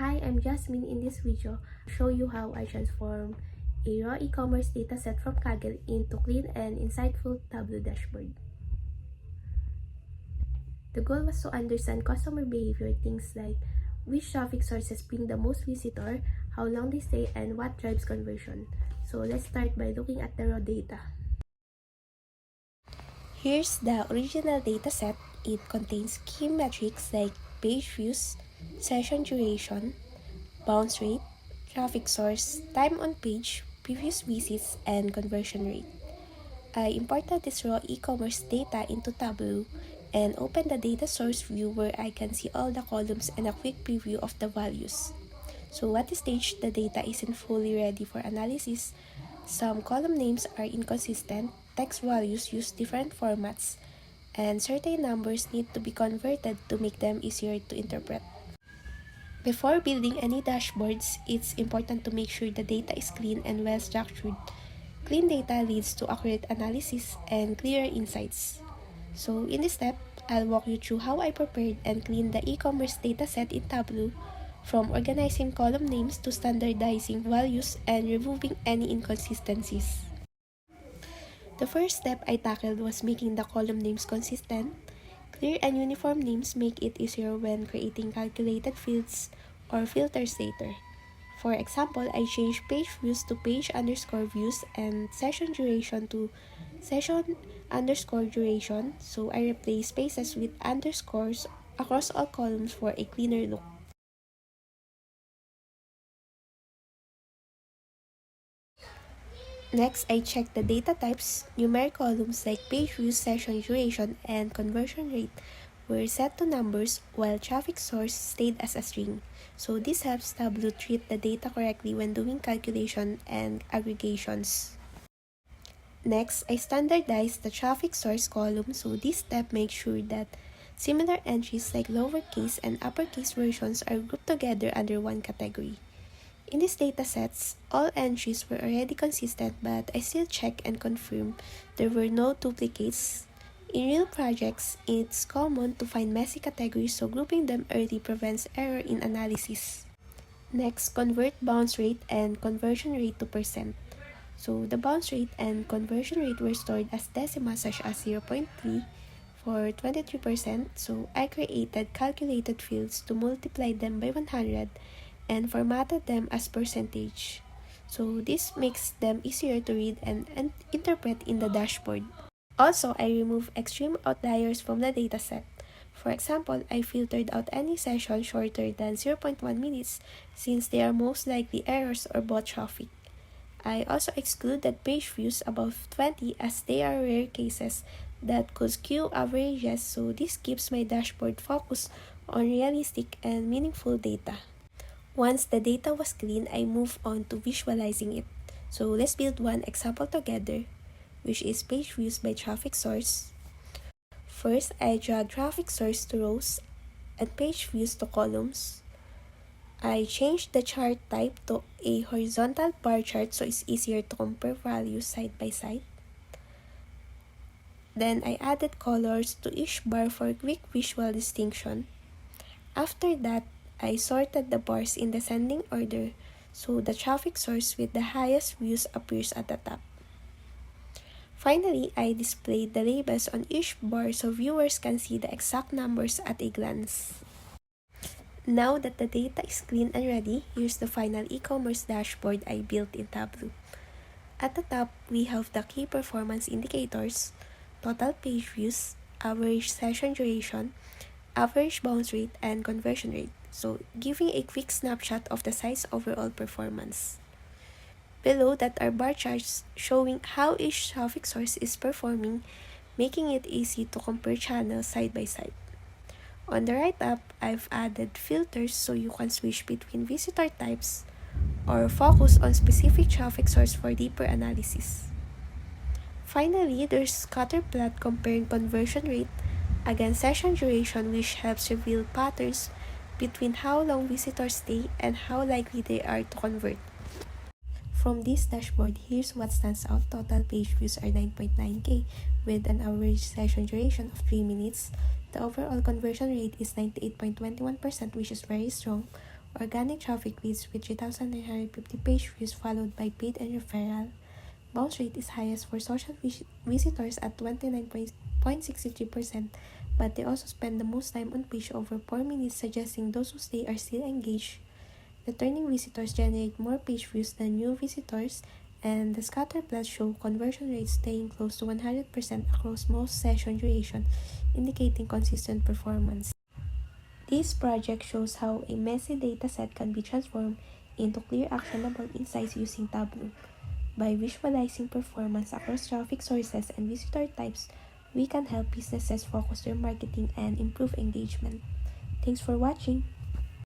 Hi, I'm Jasmine. In this video, I'll show you how I transform a raw e-commerce dataset from Kaggle into clean and insightful Tableau dashboard. The goal was to understand customer behavior, things like which traffic sources bring the most visitor, how long they stay, and what drives conversion. So let's start by looking at the raw data. Here's the original dataset. It contains key metrics like page views, session duration, bounce rate, traffic source, time on page, previous visits, and conversion rate. I imported this raw e-commerce data into Tableau and opened the data source view where I can see all the columns and a quick preview of the values. So at this stage, the data isn't fully ready for analysis. Some column names are inconsistent, text values use different formats, and certain numbers need to be converted to make them easier to interpret. Before building any dashboards, it's important to make sure the data is clean and well structured. Clean data leads to accurate analysis and clearer insights. So in this step, I'll walk you through how I prepared and cleaned the e-commerce dataset in Tableau, from organizing column names to standardizing values and removing any inconsistencies. The first step I tackled was making the column names consistent. Clear and uniform names make it easier when creating calculated fields or filters later. For example, I changed page views to page underscore views and session duration to session underscore duration, so I replace spaces with underscores across all columns for a cleaner look. Next, I check the data types. Numeric columns like page views, session duration, and conversion rate were set to numbers while traffic source stayed as a string. So this helps Tableau treat the data correctly when doing calculation and aggregations. Next, I standardize the traffic source column, so this step makes sure that similar entries like lowercase and uppercase versions are grouped together under one category. In these datasets, all entries were already consistent, but I still check and confirm there were no duplicates. In real projects, it's common to find messy categories, so grouping them early prevents error in analysis. Next, convert bounce rate and conversion rate to percent. So the bounce rate and conversion rate were stored as decimals such as 0.3 for 23%, so I created calculated fields to multiply them by 100 and formatted them as percentage. So this makes them easier to read and interpret in the dashboard. Also, I remove extreme outliers from the dataset. For example, I filtered out any session shorter than 0.1 minutes since they are most likely errors or bot traffic. I also excluded page views above 20 as they are rare cases that could skew averages, so this keeps my dashboard focused on realistic and meaningful data. Once the data was clean, I moved on to visualizing it. So let's build one example together, which is page views by traffic source. First, I drag traffic source to rows and page views to columns. I changed the chart type to a horizontal bar chart so it's easier to compare values side by side. Then I added colors to each bar for quick visual distinction. After that, I sorted the bars in descending order so the traffic source with the highest views appears at the top. Finally, I displayed the labels on each bar so viewers can see the exact numbers at a glance. Now that the data is clean and ready, here's the final e-commerce dashboard I built in Tableau. At the top, we have the key performance indicators, total page views, average session duration, average bounce rate, and conversion rate, so giving a quick snapshot of the site's overall performance. Below that are bar charts showing how each traffic source is performing, making it easy to compare channels side by side. On the right up, I've added filters so you can switch between visitor types or focus on specific traffic source for deeper analysis. Finally, there's scatter plot comparing conversion rate against session duration, which helps reveal patterns between how long visitors stay and how likely they are to convert. From this dashboard, here's what stands out. Total page views are 9.9K with an average session duration of 3 minutes. The overall conversion rate is 98.21%, which is very strong, Organic traffic leads with 3,950 page views followed by paid and referral. Bounce rate is highest for social visitors at 29.63%, but they also spend the most time on page over 4 minutes, suggesting those who stay are still engaged. Returning visitors generate more page views than new visitors, and the scatter plots show conversion rates staying close to 100% across most session duration, indicating consistent performance. This project shows how a messy dataset can be transformed into clear actionable insights using Tableau. By visualizing performance across traffic sources and visitor types, we can help businesses focus their marketing and improve engagement. Thanks for watching.